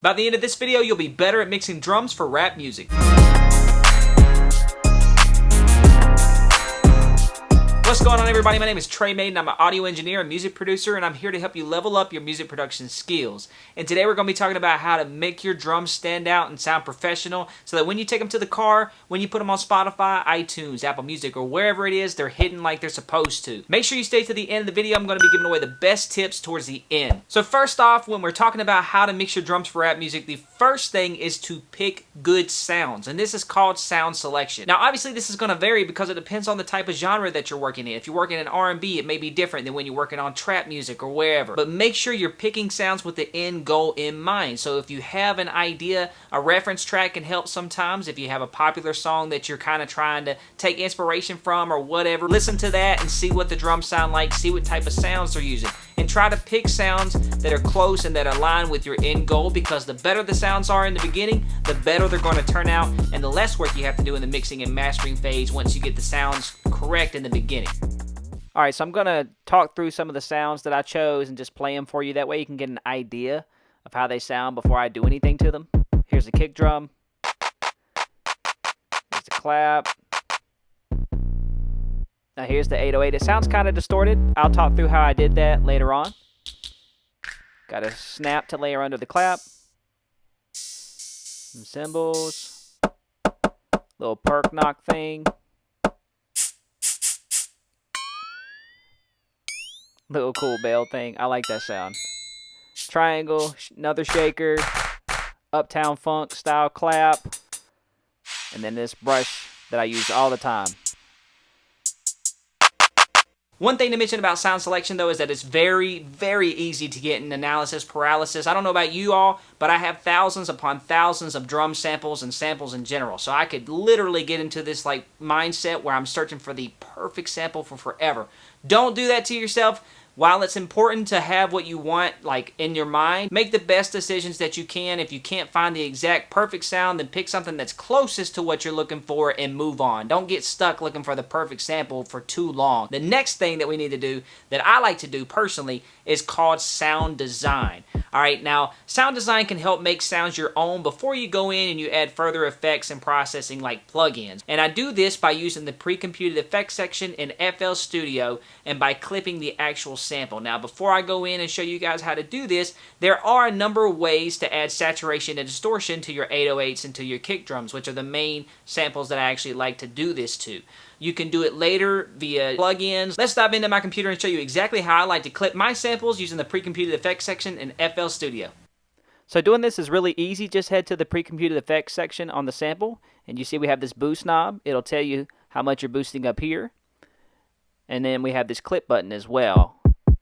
By the end of this video, you'll be better at mixing drums for rap music. What's going on, everybody? My name is TreMade and I'm an audio engineer and music producer, and I'm here to help you level up your music production skills. And today we're going to be talking about how to make your drums stand out and sound professional so that when you take them to the car, when you put them on Spotify, iTunes, Apple Music, or wherever it is, they're hitting like they're supposed to. Make sure you stay to the end of the video. I'm going to be giving away the best tips towards the end. So first off, when we're talking about how to mix your drums for rap music, the first thing is to pick good sounds, and this is called sound selection. Now obviously this is going to vary because it depends on the type of genre that you're working in. If you're working in R&B, it may be different than when you're working on trap music or wherever. But make sure you're picking sounds with the end goal in mind. So if you have an idea, a reference track can help sometimes. If you have a popular song that you're kind of trying to take inspiration from or whatever, listen to that and see what the drums sound like, see what type of sounds they're using. And try to pick sounds that are close and that align with your end goal, because the better the sounds are in the beginning, the better they're going to turn out, and the less work you have to do in the mixing and mastering phase once you get the sounds correct in the beginning. Alright, so I'm going to talk through some of the sounds that I chose and just play them for you. That way you can get an idea of how they sound before I do anything to them. Here's the kick drum. Here's the clap. Now here's the 808. It sounds kind of distorted. I'll talk through how I did that later on. Got a snap to layer under the clap. Some cymbals. Little perk knock thing. Little cool bell thing. I like that sound. Triangle, another shaker, Uptown Funk style clap, and then this brush that I use all the time. One thing to mention about sound selection, though, is that it's very, very easy to get an analysis paralysis. I don't know about you all, but I have thousands upon thousands of drum samples and samples in general. So I could literally get into this mindset where I'm searching for the perfect sample for forever. Don't do that to yourself. While it's important to have what you want in your mind, make the best decisions that you can. If you can't find the exact perfect sound, then pick something that's closest to what you're looking for and move on. Don't get stuck looking for the perfect sample for too long. The next thing that we need to do, that I like to do personally, is called sound design. Alright, now sound design can help make sounds your own before you go in and you add further effects and processing like plugins. And I do this by using the pre-computed effects section in FL Studio and by clipping the actual sample. Now before I go in and show you guys how to do this, there are a number of ways to add saturation and distortion to your 808s and to your kick drums, which are the main samples that I actually like to do this to. You can do it later via plugins. Let's dive into my computer and show you exactly how I like to clip my samples using the pre-computed effects section in FL Studio. So doing this is really easy. Just head to the pre-computed effects section on the sample, and you see we have this boost knob. It'll tell you how much you're boosting up here. And then we have this clip button as well.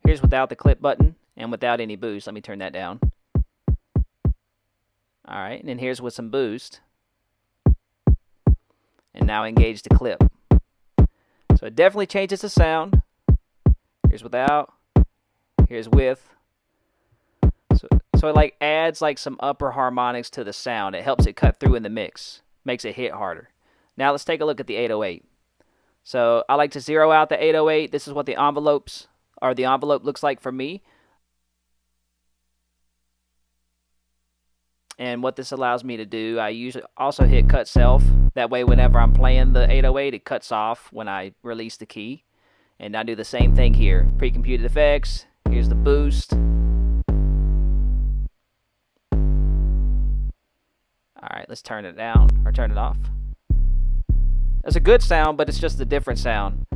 Here's without the clip button and without any boost. Let me turn that down. Alright, and then here's with some boost. And now engage the clip. So it definitely changes the sound. Here's without. Here's with. So it adds some upper harmonics to the sound. It helps it cut through in the mix. Makes it hit harder. Now let's take a look at the 808. So I like to zero out the 808. This is what the envelope looks like for me. And what this allows me to do, I usually also hit cut self. That way whenever I'm playing the 808, it cuts off when I release the key. And I do the same thing here. Pre-computed effects. Here's the boost. Alright, let's turn it down or turn it off. That's a good sound, but it's just a different sound.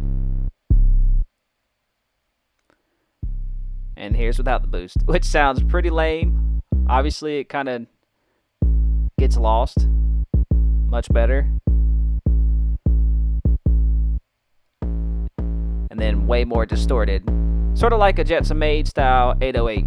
And here's without the boost, which sounds pretty lame. Obviously, it kind of gets lost. Much better. And then way more distorted. Sort of like a TreMade style 808.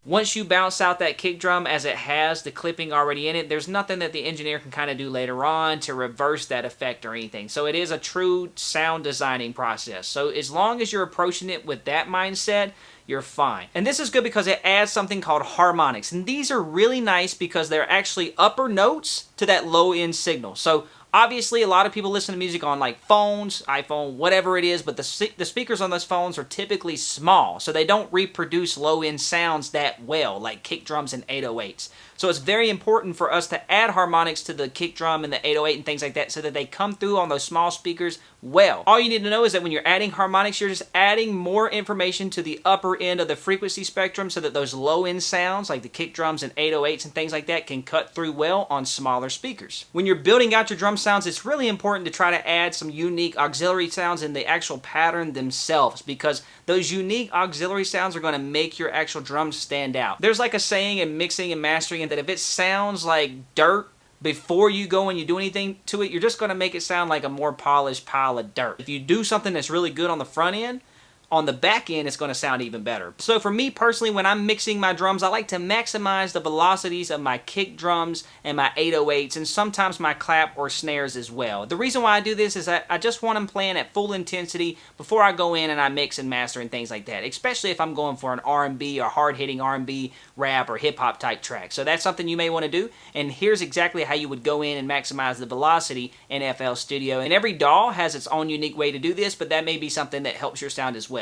Once you bounce out that kick drum as it has the clipping already in it, there's nothing that the engineer can kind of do later on to reverse that effect or anything. So it is a true sound designing process. So as long as you're approaching it with that mindset, you're fine. And this is good because it adds something called harmonics. And these are really nice because they're actually upper notes to that low end signal. So Obviously, a lot of people listen to music on like phones, iPhone, whatever it is, but the speakers on those phones are typically small, so they don't reproduce low-end sounds that well, like kick drums and 808s. So it's very important for us to add harmonics to the kick drum and the 808 and things like that so that they come through on those small speakers well. All you need to know is that when you're adding harmonics, you're just adding more information to the upper end of the frequency spectrum so that those low-end sounds like the kick drums and 808s and things like that can cut through well on smaller speakers. When you're building out your drum sounds, it's really important to try to add some unique auxiliary sounds in the actual pattern themselves, because those unique auxiliary sounds are going to make your actual drums stand out. There's like a saying in mixing and mastering that if it sounds like dirt before you go and you do anything to it, you're just going to make it sound like a more polished pile of dirt. If you do something that's really good on the front end, on the back end, it's going to sound even better. So for me personally, when I'm mixing my drums, I like to maximize the velocities of my kick drums and my 808s, and sometimes my clap or snares as well. The reason why I do this is that I just want them playing at full intensity before I go in and I mix and master and things like that, especially if I'm going for an R&B or hard-hitting R&B, rap, or hip-hop type track. So that's something you may want to do, and here's exactly how you would go in and maximize the velocity in FL Studio. And every DAW has its own unique way to do this, but that may be something that helps your sound as well.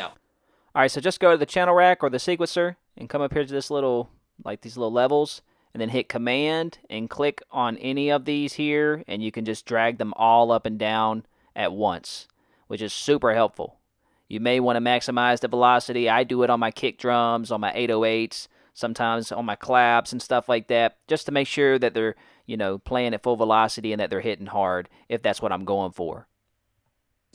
Alright, so just go to the channel rack or the sequencer and come up here to this little, like these little levels, and then hit Command and click on any of these here, and you can just drag them all up and down at once, which is super helpful. You may want to maximize the velocity. I do it on my kick drums, on my 808s, sometimes on my claps and stuff like that, just to make sure that they're, playing at full velocity and that they're hitting hard if that's what I'm going for.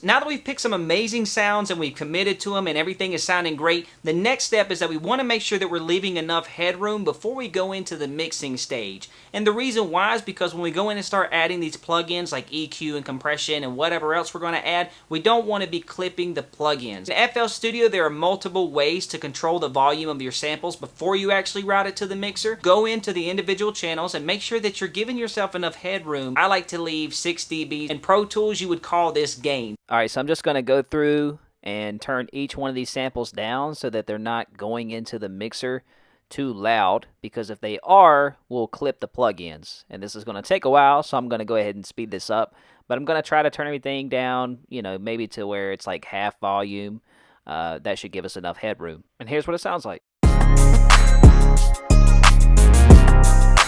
Now that we've picked some amazing sounds and we've committed to them and everything is sounding great, the next step is that we want to make sure that we're leaving enough headroom before we go into the mixing stage. And the reason why is because when we go in and start adding these plugins like EQ and compression and whatever else we're going to add, we don't want to be clipping the plugins. In FL Studio, there are multiple ways to control the volume of your samples before you actually route it to the mixer. Go into the individual channels and make sure that you're giving yourself enough headroom. I like to leave 6 dB. In Pro Tools, you would call this gain. Alright, so I'm just going to go through and turn each one of these samples down so that they're not going into the mixer too loud, because if they are, we'll clip the plugins. And this is going to take a while, so I'm going to go ahead and speed this up. But I'm going to try to turn everything down, maybe to where it's like half volume. That should give us enough headroom. And here's what it sounds like.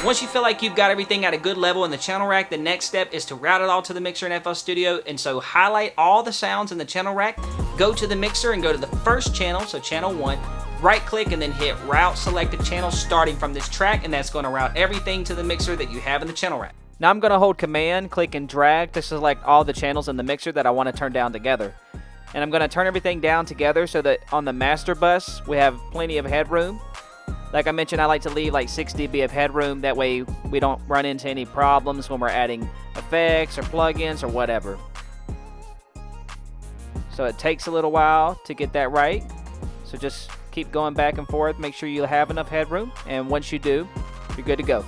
Once you feel like you've got everything at a good level in the channel rack, the next step is to route it all to the mixer in FL Studio. And so highlight all the sounds in the channel rack, go to the mixer and go to the first channel, so channel 1, right click and then hit route selected channel starting from this track, and that's going to route everything to the mixer that you have in the channel rack. Now I'm going to hold Command, click and drag to select all the channels in the mixer that I want to turn down together. And I'm going to turn everything down together so that on the master bus we have plenty of headroom. Like I mentioned, I like to leave like 6 dB of headroom. That way we don't run into any problems when we're adding effects or plugins or whatever. So it takes a little while to get that right. So just keep going back and forth. Make sure you have enough headroom. And once you do, you're good to go.